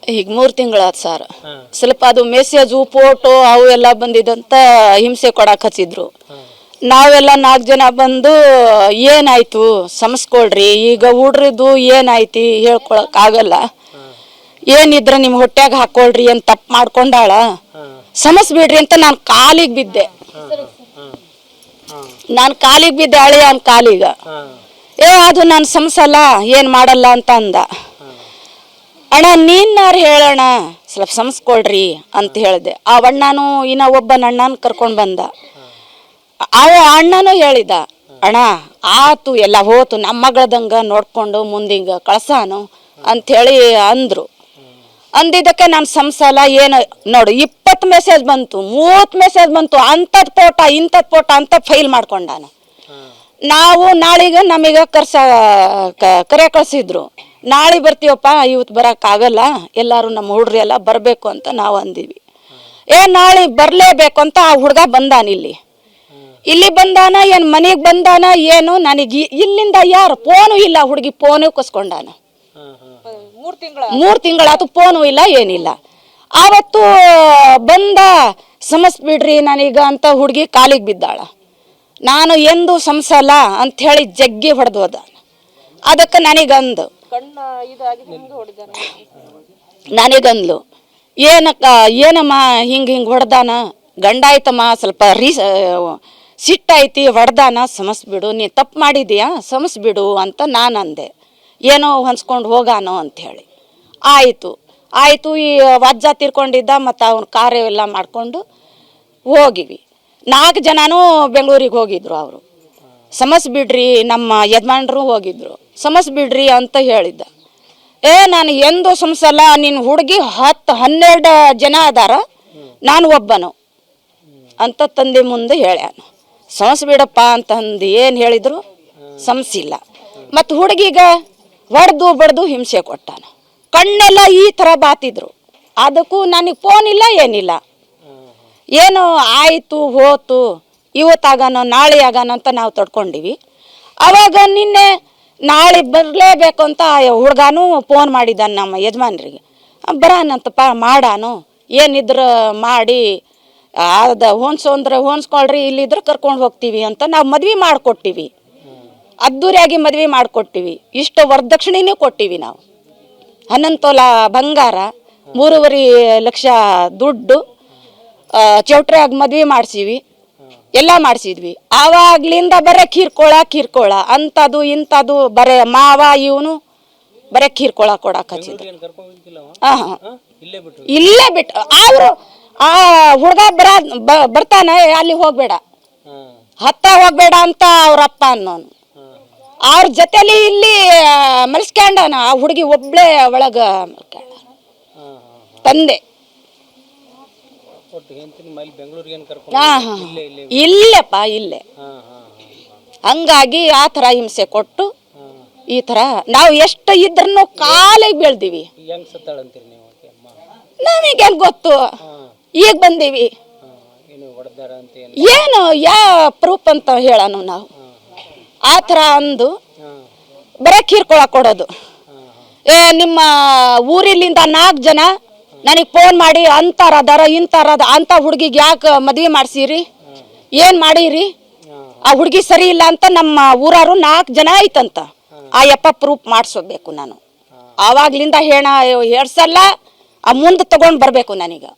ಈಗ 3 ತಿಂಗಳಾದ ಸರ್. ಸ್ವಲ್ಪ ಅದು ಮೆಸೇಜು ಫೋಟೋ ಅವು ಎಲ್ಲ ಬಂದಿದಂತ ಹಿಂಸೆ ಕೊಡಕ್ಕೆ ಹಚ್ಚಿದ್ರು. ನಾವೆಲ್ಲ 4 ಜನ ಬಂದು ಏನಾಯ್ತು ಸಮಸ್ಕೊಳ್ರಿ, ಈಗ ಹುಡ್ರಿದ್ದು ಏನಾಯ್ತಿ ಹೇಳ್ಕೊಳಕ್ ಆಗಲ್ಲ, ಏನಿದ್ರ ನಿಮ್ ಹೊಟ್ಯಾಗ ಹಾಕೊಳ್ರಿ ಅಂತ ತಪ್ಪು ಮಾಡ್ಕೊಂಡಾಳ, ಸಮಸ್ಬಿಡ್ರಿ ಅಂತ ನಾನು ಕಾಲಿಗೆ ಬಿದ್ದೆ. ಅಳಿಯನ್ ಕಾಲಿಗ. ಅದು ನಾನು ಸಮಸಲ್ಲ, ಏನ್ ಮಾಡಲ್ಲ ಅಂತ ಅಂದ. ಅಣ್ಣ ನೀನಾರು ಹೇಳೋಣ, ಸ್ವಲ್ಪ ಸಮಸ್ಕೊಳ್ರಿ ಅಂತ ಹೇಳ್ದೆ. ಆ ಅಣ್ಣನು ಇನ್ನ ಒಬ್ಬ ಅಣ್ಣನ ಕರ್ಕೊಂಡ್ ಬಂದ. ಅವ ಅಣ್ಣನೂ ಹೇಳಿದ, ಅಣ್ಣ ಆತು ಎಲ್ಲ ಹೋತು, ನಮ್ಮ ಮಗಳದಂಗ ನೋಡ್ಕೊಂಡು ಮುಂದಿಂಗ ಕಳ್ಸಾನು ಅಂಥೇಳಿ ಅಂದ್ರು. ಅಂದಿದ್ದಕ್ಕೆ ನಾನು ಸಮಸಲ್ಲ ಏನು ನೋಡು 20 ಮೆಸೇಜ್ ಬಂತು, 30 ಮೆಸೇಜ್ ಬಂತು, ಅಂಥದ್ದು ಫೋಟ ಇಂಥದ್ದು ಫೋಟ ಅಂತ ಫೈಲ್ ಮಾಡ್ಕೊಂಡಾನು. ನಾವು ನಾಳೆಗೆ ನಮಗ ಕರೆ ಕಳ್ಸಿದ್ರು, ನಾಳೆ ಬರ್ತೀವಪ್ಪ, ಇವತ್ತು ಬರೋಕ್ಕಾಗಲ್ಲ, ಎಲ್ಲರೂ ನಮ್ಮ ಹುಡ್ರಿ ಎಲ್ಲ ಬರಬೇಕು ಅಂತ ನಾವು ಅಂದಿವಿ. ನಾಳೆ ಬರಲೇಬೇಕು ಅಂತ ಆ ಹುಡುಗ ಬಂದಾನ ಇಲ್ಲಿ ಬಂದಾನ, ಏನು ಮನೆಗೆ ಬಂದಾನ ಏನು, ನನಗೆ ಇಲ್ಲಿಂದ ಯಾರು ಫೋನು ಇಲ್ಲ, ಹುಡುಗಿ ಫೋನು ಕಸ್ಕೊಂಡಾನ. 3 ತಿಂಗಳಾತು ಫೋನು ಇಲ್ಲ ಏನಿಲ್ಲ. ಆವತ್ತು ಬಂದ ಸಮಸ್ಬಿಡ್ರಿ ನನಗ ಅಂತ ಹುಡುಗಿ ಕಾಲಿಗೆ ಬಿದ್ದಾಳ. ನಾನು ಎಂದು ಸಮಸಲ್ಲ ಅಂತ ಹೇಳಿ ಜಗ್ಗಿ ಹೊಡೆದು ಹೋದ. ಅದಕ್ಕೆ ನನಗಂದು ಏನಮ್ಮ ಹಿಂಗೆ ಹೊಡೆದಾನ, ಗಂಡ ಆಯ್ತಮ್ಮ ಸ್ವಲ್ಪ ಸಿಟ್ಟೈತಿ, ಹೊಡೆದಾನ, ಸಮಸ್ಬಿಡು, ನೀ ತಪ್ಪು ಮಾಡಿದೀಯಾ ಸಮಸ್ಬಿಡು ಅಂತ ನಾನು ಅಂದೆ. ಏನೋ ಹೊಂಚ್ಕೊಂಡು ಹೋಗಾನೋ ಅಂಥೇಳಿ. ಆಯಿತು ಈ ವಜ್ಜ ತೀರ್ಕೊಂಡಿದ್ದ, ಮತ್ತು ಅವ್ನ ಕಾರ್ಯ ಎಲ್ಲ ಮಾಡಿಕೊಂಡು ಹೋಗಿವಿ. 4 ಜನನೂ ಬೆಂಗಳೂರಿಗೆ ಹೋಗಿದ್ರು. ಅವರು ಸಮಸ್ಬಿಡ್ರಿ, ನಮ್ಮ ಯಜಮಾನ್ರು ಹೋಗಿದ್ರು, ಸಮಸ್ಬಿಡ್ರಿ ಅಂತ ಹೇಳಿದ್ದ. ನಾನು ಎಂದು ಸಮಸಲ್ಲ, ನಿನ್ನ ಹುಡುಗಿ 10-12 ಜನ ಅದಾರ, ನಾನು ಒಬ್ಬನು ಅಂತ ತಂದೆ ಮುಂದೆ ಹೇಳ್ಯಾನು. ಸಮಸ್ಬಿಡಪ್ಪ ಅಂತಂದು ಏನು ಹೇಳಿದ್ರು ಸಮಸಿಲ್ಲ. ಮತ್ತು ಹುಡುಗಿಗ ಹೊಡೆದು ಬಡ್ದು ಹಿಂಸೆ ಕೊಟ್ಟಾನ. ಕಣ್ಣೆಲ್ಲ ಈ ಥರ ಬಾತಿದ್ರು. ಅದಕ್ಕೂ ನನಗೆ ಫೋನ್ ಇಲ್ಲ ಏನಿಲ್ಲ. ಏನು ಆಯಿತು ಹೋತು, ಇವತ್ತಾಗಾನ ನಾಳೆ ಆಗಾನ ಅಂತ ನಾವು ತಡ್ಕೊಂಡಿವಿ. ಅವಾಗ ನಿನ್ನೆ ನಾಳೆ ಬರಲೇಬೇಕು ಅಂತ ಹುಡುಗಾನು ಫೋನ್ ಮಾಡಿದ್ದಾನೆ ನಮ್ಮ ಯಜಮಾನ್ರಿಗೆ. ಬರಾನಂತಪ್ಪ, ಮಾಡಾನು, ಏನಿದ್ರು ಮಾಡಿ ಹೊನ್ಸ್ಕೊಳ್ರಿ, ಇಲ್ಲಿದ್ರೆ ಕರ್ಕೊಂಡು ಹೋಗ್ತೀವಿ ಅಂತ ನಾವು ಮದ್ವೆ ಮಾಡಿಕೊಟ್ಟಿವಿ. ಅದ್ದೂರಿಯಾಗಿ ಮದ್ವೆ ಮಾಡಿಕೊಟ್ಟಿವಿ. ಇಷ್ಟು ವರದಕ್ಷಿಣೆನೂ ಕೊಟ್ಟಿವಿ ನಾವು. 11 ತೊಲ ಬಂಗಾರ, 3.5 ಲಕ್ಷ ದುಡ್ಡು, ಚೌಟ್ರಿಯಾಗಿ ಮದ್ವೆ ಮಾಡಿಸಿವಿ, ಎಲ್ಲ ಮಾಡಿಸಿದ್ವಿ. ಆವಾಗ್ಲಿಂದ ಬರೀ ಕಿರ್ಕೊಳ ಅಂಥದ್ದು ಇಂಥದ್ದು, ಬರೇ ಮಾವ ಇವನು ಬರೀ ಕಿರ್ಕೊಳ ಕೊಡಕ್ಕೆ ಹಚ್ಚಿದ್ರು. ಇಲ್ಲೇ ಬಿಟ್ಟು ಅವರು ಆ ಹುಡುಗ ಬರ್ತಾನೆ, ಅಲ್ಲಿ ಹೋಗ್ಬೇಡ, ಹೋಗ್ಬೇಡ ಅಂತ ಅವ್ರಪ್ಪ ಅನ್ನೋನು. ಅವ್ರ ಜೊತೆಲಿ ಇಲ್ಲಿ ಮಲ್ಸ್ಕೊಂಡಾನ. ಆ ಹುಡುಗಿ ಒಬ್ಳೆ ಒಳಗ ತಂದೆ. ಇಲ್ಲೇಪ್ಪ ಇಲ್ಲೇ. ಹಂಗಾಗಿ ಆ ಥರ ಹಿಂಸೆ ಕೊಟ್ಟು ಈ ಥರ ನಾವು ಎಷ್ಟು ಇದ್ರೂ ಕಾಲಿಗೆ ಬೀಳ್ತೀವಿ. ನಮಗೆ ಗೊತ್ತು, ಈಗ ಬಂದೀವಿ. ಏನು ಪ್ರೂಫ್ ಅಂತ ಹೇಳೋಣ ನಾವು. ಆ ಥರ ಅಂದು ಬರೀ ಕಿರ್ಕೊಳಕ್ ಕೊಡೋದು. ನಿಮ್ಮ ಊರಿಲಿಂದ 4 ಜನ ನನಗೆ ಫೋನ್ ಮಾಡಿ ಅಂತಾರದಾರ ಇಂತಾರದ, ಅಂಥ ಹುಡುಗಿಗೆ ಯಾಕೆ ಮದ್ವೆ ಮಾಡಿಸಿರಿ, ಏನು ಮಾಡಿರಿ, ಆ ಹುಡುಗಿ ಸರಿ ಇಲ್ಲ ಅಂತ ನಮ್ಮ ಊರವರು 4 ಜನ ಐತಂತ. ಆ ಯಪ್ಪ ಪ್ರೂಫ್ ಮಾಡಿಸ್ಬೇಕು ನಾನು. ಆವಾಗ್ಲಿಂದ ಹೆಣ ಹೇಳ್ಸಲ್ಲ, ಆ ಮುಂದೆ ತಗೊಂಡು ಬರಬೇಕು ನನಗೆ.